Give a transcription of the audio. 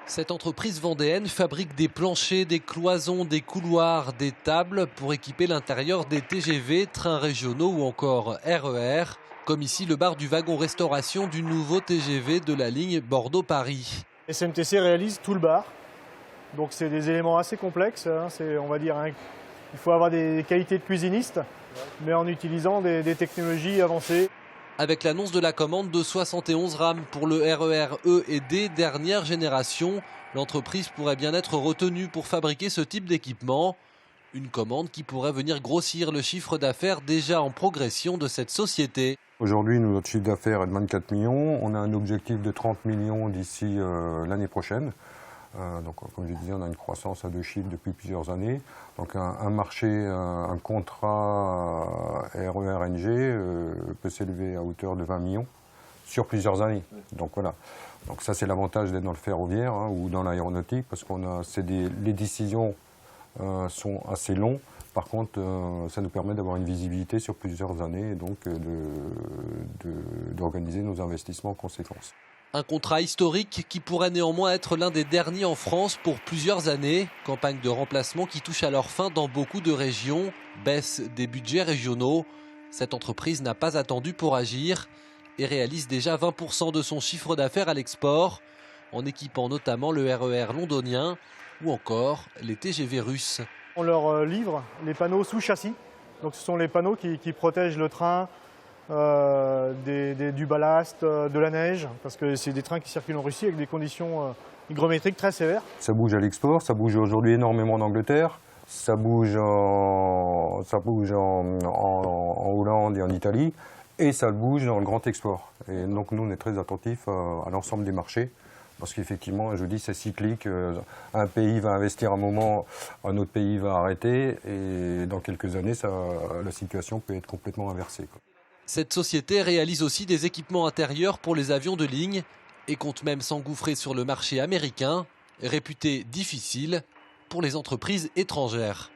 Cette entreprise vendéenne fabrique des planchers, des cloisons, des couloirs, des tables pour équiper l'intérieur des TGV, trains régionaux ou encore RER, comme ici le bar du wagon restauration du nouveau TGV de la ligne Bordeaux-Paris. SMTC réalise tout le bar, donc c'est des éléments assez complexes, hein. On va dire, il faut avoir des qualités de cuisiniste, mais en utilisant des technologies avancées. Avec l'annonce de la commande de 71 rames pour le RER E et D dernière génération, l'entreprise pourrait bien être retenue pour fabriquer ce type d'équipement. Une commande qui pourrait venir grossir le chiffre d'affaires déjà en progression de cette société. Aujourd'hui, notre chiffre d'affaires est de 24 millions. On a un objectif de 30 millions d'ici l'année prochaine. Donc, comme je disais, on a une croissance à 2 chiffres depuis plusieurs années. Donc, un marché, un contrat RER-NG peut s'élever à hauteur de 20 millions sur plusieurs années. Donc, voilà. Donc, ça, c'est l'avantage d'être dans le ferroviaire ou dans l'aéronautique parce les décisions sont assez longues. Par contre, ça nous permet d'avoir une visibilité sur plusieurs années et donc d'organiser nos investissements en conséquence. Un contrat historique qui pourrait néanmoins être l'un des derniers en France pour plusieurs années. Campagne de remplacement qui touche à leur fin dans beaucoup de régions. Baisse des budgets régionaux. Cette entreprise n'a pas attendu pour agir et réalise déjà 20% de son chiffre d'affaires à l'export, en équipant notamment le RER londonien ou encore les TGV russes. On leur livre les panneaux sous châssis, donc ce sont les panneaux qui protègent le train du ballast, de la neige, parce que c'est des trains qui circulent en Russie avec des conditions hygrométriques très sévères. Ça bouge à l'export, ça bouge aujourd'hui énormément en Angleterre, ça bouge en Hollande et en Italie, et ça bouge dans le grand export. Et donc nous, on est très attentifs à l'ensemble des marchés, parce qu'effectivement, je dis, c'est cyclique. Un pays va investir un moment, un autre pays va arrêter, et dans quelques années, la situation peut être complètement inversée, quoi. Cette société réalise aussi des équipements intérieurs pour les avions de ligne et compte même s'engouffrer sur le marché américain, réputé difficile pour les entreprises étrangères.